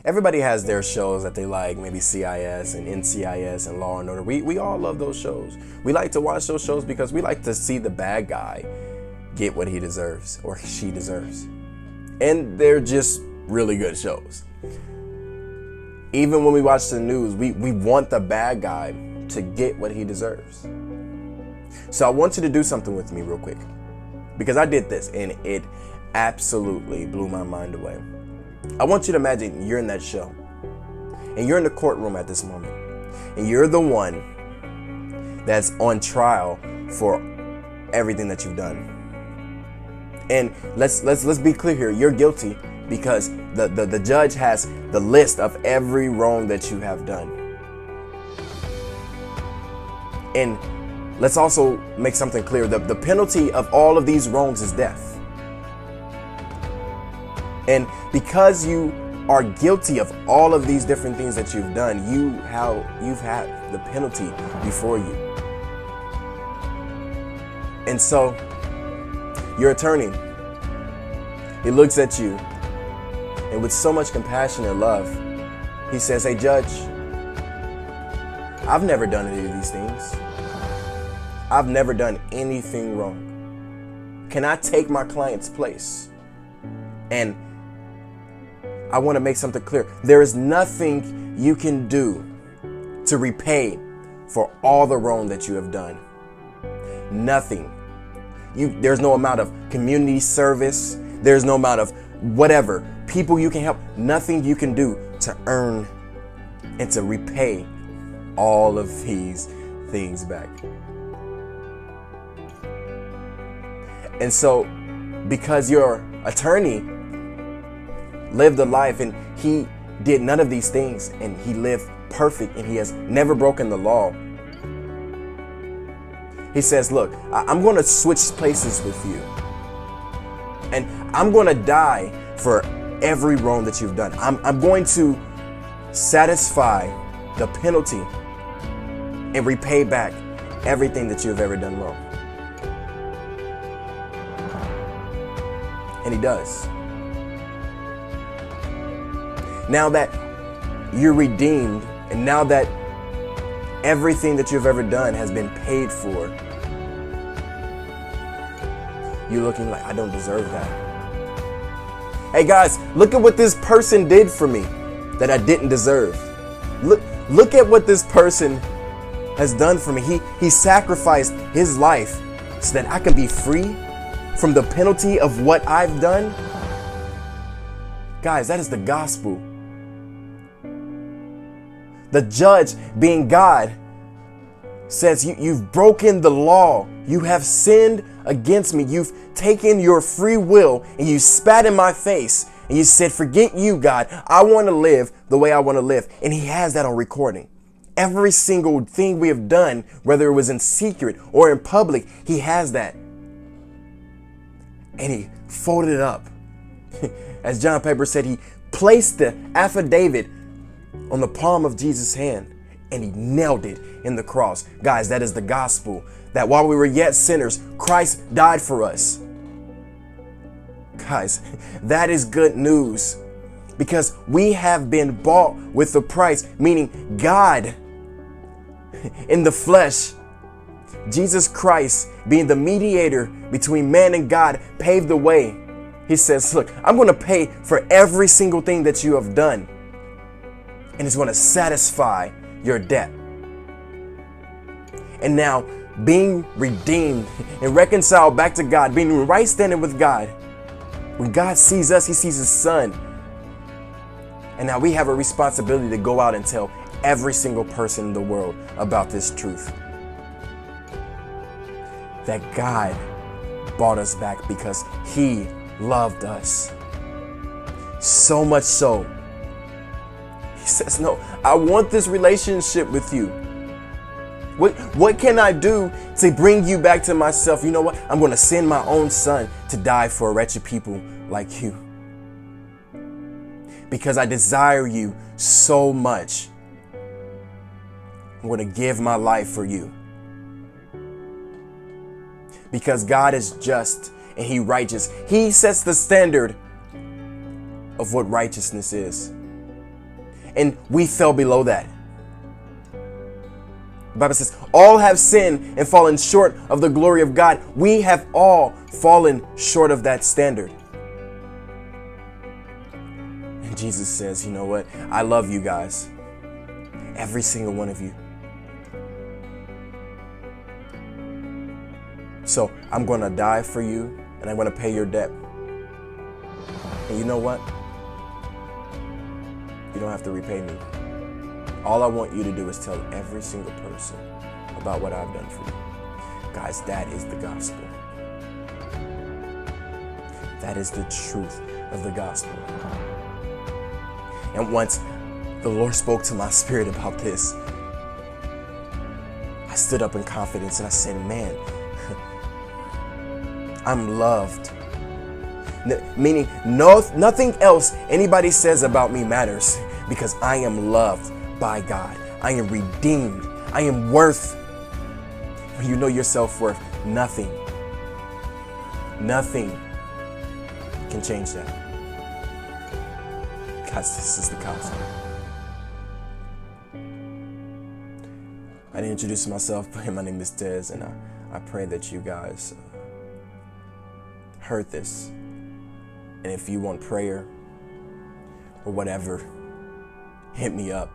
Everybody has their shows that they like, maybe CIS and NCIS and Law and Order. We all love those shows. We like to watch those shows because we like to see the bad guy get what he deserves or she deserves. And they're just really good shows. Even when we watch the news, we want the bad guy to get what he deserves. So I want you to do something with me real quick, because I did this and it absolutely blew my mind away. I want you to imagine you're in that show and you're in the courtroom at this moment and you're the one that's on trial for everything that you've done. And let's be clear here. You're guilty because the judge has the list of every wrong that you have done. And let's also make something clear. The penalty of all of these wrongs is death. And because you are guilty of all of these different things that you've done, you've had the penalty before you. And so your attorney, he looks at you and with so much compassion and love, he says, "Hey, Judge, I've never done any of these things. I've never done anything wrong. Can I take my client's place?" And I want to make something clear. There is nothing you can do to repay for all the wrong that you have done. Nothing. There's no amount of community service. There's no amount of whatever. People you can help. Nothing you can do to earn and to repay all of these things back. And so, because your attorney lived a life and he did none of these things and he lived perfect and he has never broken the law, he says, "Look, I'm going to switch places with you and I'm going to die for every wrong that you've done. I'm going to satisfy the penalty and repay back everything that you've ever done wrong." And he does. Now that you're redeemed and now that everything that you've ever done has been paid for, you're looking like, "I don't deserve that." Hey guys, look at what this person did for me that I didn't deserve. Look at what this person has done for me. He sacrificed his life so that I can be free from the penalty of what I've done. Guys, that is the gospel. The judge, being God, says, you've broken the law. You have sinned against me. You've taken your free will and you spat in my face and you said, "Forget you, God. I want to live the way I want to live." And he has that on recording. Every single thing we have done, whether it was in secret or in public, he has that. And he folded it up. As John Piper said, he placed the affidavit on the palm of Jesus' hand and he nailed it in the cross. Guys, that is the gospel. That while we were yet sinners, Christ died for us. Guys, that is good news because we have been bought with a price, meaning God in the flesh, Jesus Christ being the mediator between man and God, paved the way. He says, "Look, I'm going to pay for every single thing that you have done. And it's going to satisfy your debt." And now, being redeemed and reconciled back to God, being in right standing with God, when God sees us, he sees his son. And now we have a responsibility to go out and tell every single person in the world about this truth. That God bought us back because he loved us. So much so, he says, "No, I want this relationship with you. What can I do to bring you back to myself? You know what? I'm going to send my own son to die for wretched people like you. Because I desire you so much. I'm going to give my life for you. Because God is just and he righteous. He sets the standard of what righteousness is. and we fell below that. The Bible says, all have sinned and fallen short of the glory of God. We have all fallen short of that standard. And Jesus says, you know what? I love you guys. Every single one of you. So I'm going to die for you, and I'm going to pay your debt. And you know what? You don't have to repay me. All I want you to do is tell every single person about what I've done for you. Guys, that is the gospel. That is the truth of the gospel. And once the Lord spoke to my spirit about this, I stood up in confidence and I said, man, I'm loved. Meaning nothing else anybody says about me matters, because I am loved by God. I am redeemed. I am worth. When you know your self-worth, nothing can change that. Guys, this is the gospel. I didn't introduce myself, but my name is Tez, and I pray that you guys heard this. And if you want prayer or whatever, hit me up.